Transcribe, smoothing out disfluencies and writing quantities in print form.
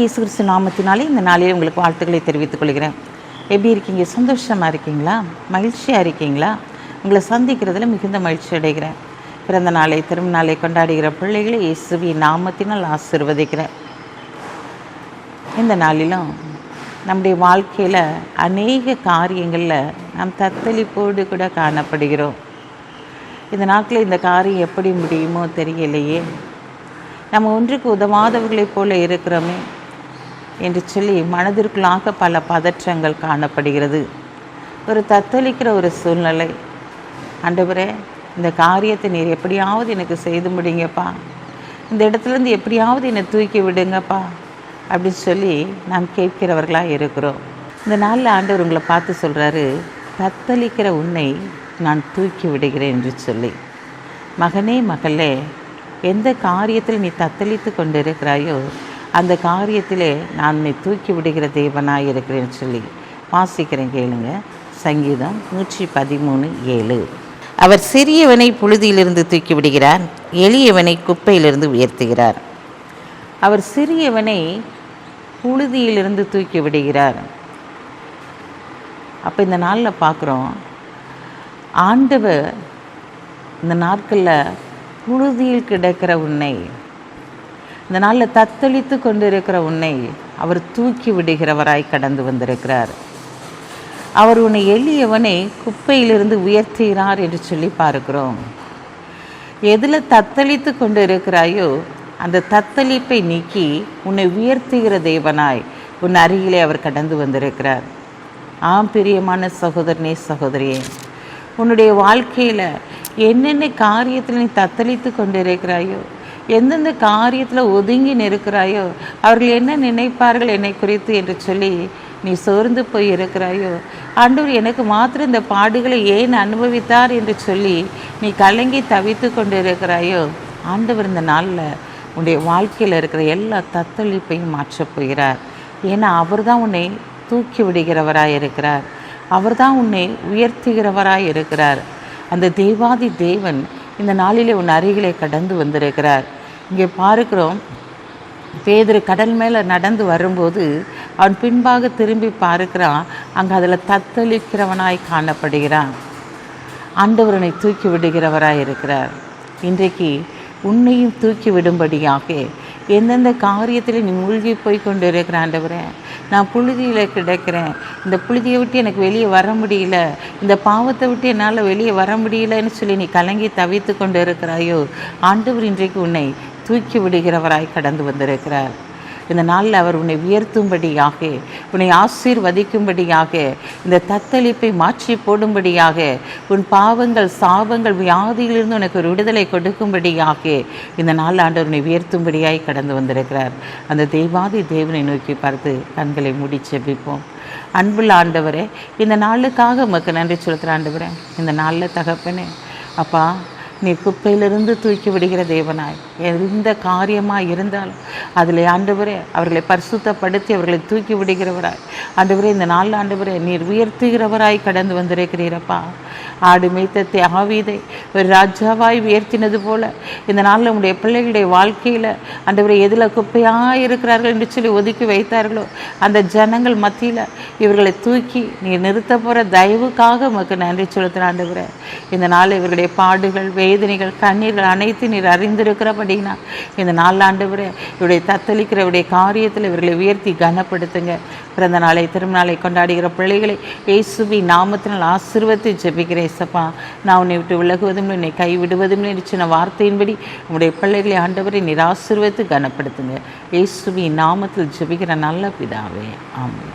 இயேசு கிறிஸ்து நாமத்தினாலே இந்த நாளில் உங்களுக்கு வாழ்த்துக்களை தெரிவித்துக் கொள்கிறேன். எப்படி இருக்கீங்க? சந்தோஷமாக இருக்கீங்களா? மகிழ்ச்சியாக இருக்கீங்களா? உங்களை சந்திக்கிறதுல மிகுந்த மகிழ்ச்சி அடைகிறேன். பிறந்த நாளை திரும்ப நாளை கொண்டாடுகிற பிள்ளைகளை இயேசுவின் நாமத்தினால் ஆசீர்வதிக்கிறேன். இந்த நாளிலும் நம்முடைய வாழ்க்கையில் அநேக காரியங்களில் நாம் தத்தளிப்போடு கூட காணப்படுகிறோம். இந்த நாட்களில் இந்த காரியம் எப்படி முடியுமோ தெரியலையே, நம்ம ஒன்றுக்கு உதவாதவர்களைப் போல இருக்கிறோமே என்று சொல்லி மனதிற்குள்ளாக பல பதற்றங்கள் காணப்படுகிறது. ஒரு தத்தளிக்கிற ஒரு சூழ்நிலை. ஆண்டவரே, இந்த காரியத்தை நீர் எப்படியாவது எனக்கு செய்து முடிங்கப்பா, இந்த இடத்துலேருந்து எப்படியாவது என்னை தூக்கி விடுங்கப்பா அப்படின்னு சொல்லி நாம் கேட்கிறவர்களாக இருக்கிறோம். இந்த நாளில் ஆண்டவர் உங்களை பார்த்து சொல்கிறாரு, தத்தளிக்கிற உன்னை நான் தூக்கி விடுகிறேன் என்று சொல்லி. மகனே மகளே, எந்த காரியத்தில் நீ தத்தளித்து கொண்டு இருக்கிறாயோ அந்த காரியத்திலே நான் உன்னை தூக்கி விடுகிற தேவனாக இருக்கிறேன்னு சொல்லி வாசிக்கிறேன், கேளுங்க. சங்கீதம் 113:7. அவர் சிறியவனை புழுதியிலிருந்து தூக்கி விடுகிறார், எளியவனை குப்பையிலிருந்து உயர்த்துகிறார். அவர் சிறியவனை புழுதியிலிருந்து தூக்கி விடுகிறார். அப்போ இந்த நாளில் பார்க்குறோம், ஆண்டவர் இந்த நாட்களில் புழுதியில் கிடக்கிற உன்னை, இந்த நாளில் தத்தளித்து கொண்டு இருக்கிற உன்னை அவர் தூக்கி விடுகிறவராய் கடந்து வந்திருக்கிறார். அவர் உன்னை எளியவனை குப்பையிலிருந்து உயர்த்துகிறார் என்று சொல்லி பார்க்கிறோம். எதில் தத்தளித்து கொண்டு இருக்கிறாயோ அந்த தத்தளிப்பை நீக்கி உன்னை உயர்த்துகிற தேவனாய் உன் அருகிலே அவர் கடந்து வந்திருக்கிறார். பிரியமான சகோதரனே சகோதரியே, உன்னுடைய வாழ்க்கையில் என்னென்ன காரியத்தில் நீ தத்தளித்து கொண்டு இருக்கிறாயோ, எந்தெந்த காரியத்தில் ஒதுங்கி நிற்கிறாயோ, அவர்கள் என்ன நினைப்பார்கள் என்னை குறித்து என்று சொல்லி நீ சோர்ந்து போய் இருக்கிறாயோ, ஆண்டவர் எனக்கு மாத்திரம் இந்த பாடுகளை ஏன் அனுபவித்தார் என்று சொல்லி நீ கலங்கி தவித்து கொண்டு இருக்கிறாயோ, ஆண்டவர் இந்த நாளில் உன்னுடைய வாழ்க்கையில் இருக்கிற எல்லா தத்தளிப்பையும் மாற்றப் போகிறார். ஏன்னா அவர் தான் உன்னை தூக்கி விடுகிறவராய் இருக்கிறார், அவர் தான் உன்னை உயர்த்துகிறவராய் இருக்கிறார். அந்த தேவாதி தேவன் இந்த நாளிலே உன் அருகிலே கடந்து வந்திருக்கிறார். இங்கே பார்க்கிறோம், பேதுரு கடல் மேலே நடந்து வரும்போது அவன் பின்பாக திரும்பி பார்க்கிறான், அங்கே அதில் தத்தளிக்கிறவனாய் காணப்படுகிறான். ஆண்டவரனை தூக்கி விடுகிறவராய் இருக்கிறார். இன்றைக்கு உன்னையும் தூக்கி விடும்படியாக எந்தெந்த காரியத்தில் நீ மூழ்கி போய் கொண்டு இருக்கிற, ஆண்டவரே நான் புழுதியில் கிடக்கிறேன், இந்த புழுதியை விட்டு எனக்கு வெளியே வர முடியல, இந்த பாவத்தை விட்டு என்னால் வெளியே வர முடியலன்னு சொல்லி நீ கலங்கி தவித்து கொண்டு இருக்கிறாயோ, ஆண்டவர் இன்றைக்கு உன்னை தூக்கி விடுகிறவராய் கடந்து வந்திருக்கிறார். இந்த நாளில் அவர் உன்னை உயர்த்தும்படியாக, உன்னை ஆசீர்வதிக்கும்படியாக, இந்த தத்தளிப்பை மாற்றி போடும்படியாக, உன் பாவங்கள் சாபங்கள் வியாதியிலிருந்து உனக்கு ஒரு விடுதலை கொடுக்கும்படியாக இந்த நாளில் ஆண்டவர் உன்னை உயர்த்தும்படியாய் கடந்து வந்திருக்கிறார். அந்த தெய்வாதி தேவனை நோக்கி பார்த்து கண்களை மூடி ஜெபிப்போம். அன்புள்ள ஆண்டவரே, இந்த நாளுக்காக உமக்கு நன்றி செலுத்துகிற ஆண்டவரே. இந்த நாளில் தகப்பனே, அப்பா நீ குப்பையிலிருந்து தூக்கி விடுகிற தேவனாய், எந்த காரியமாக இருந்தாலும் அதில் ஆண்டவரே அவர்களை பரிசுத்தப்படுத்தி அவர்களை தூக்கி விடுகிறவராய், ஆண்டவரே இந்த நாளில் ஆண்டவரே நீர் உயர்த்துகிறவராய் கடந்து வந்திருக்கிறீரப்பா. ஆடு மேய்த்த ஆவீதை ஒரு ராஜாவாய் உயர்த்தினது போல இந்த நாளில் உங்களுடைய பிள்ளைகளுடைய வாழ்க்கையில் ஆண்டவரே எதில் குப்பையாக இருக்கிறார்கள் என்று சொல்லி ஒதுக்கி வைத்தார்களோ அந்த ஜனங்கள் மத்தியில் இவர்களை தூக்கி நீர் நிறுத்த போகிற தயவுக்காக உமக்கு நன்றி செலுத்துகிற ஆண்டவரே. இந்த நாளில் இவர்களுடைய பாடுகள் வேதனைகள் கண்ணீர்கள் அனைத்து நீர் அறிந்திருக்கிறபடினா இந்த நாள் ஆண்டவரே இவருடைய தத்தளிக்கிற இவருடைய காரியத்தில் இவர்களை உயர்த்தி கனப்படுத்துங்க. பிறந்த நாளை திருநாளை கொண்டாடுகிற பிள்ளைகளை இயேசுவின் நாமத்தினால் ஆசீர்வதித்து ஜெபிக்கிறேன். ஏசப்பா, நான் உன்னை விட்டு விலகுவதும் உன்னை கைவிடுவதும் சின்ன வார்த்தையின்படி உங்களுடைய பிள்ளைகளை ஆண்டவரை நீர் ஆசீர்வதித்து கனப்படுத்துங்க. இயேசுவின் நாமத்தில் ஜெபிக்கிற நல்ல பிதாவே, ஆமென்.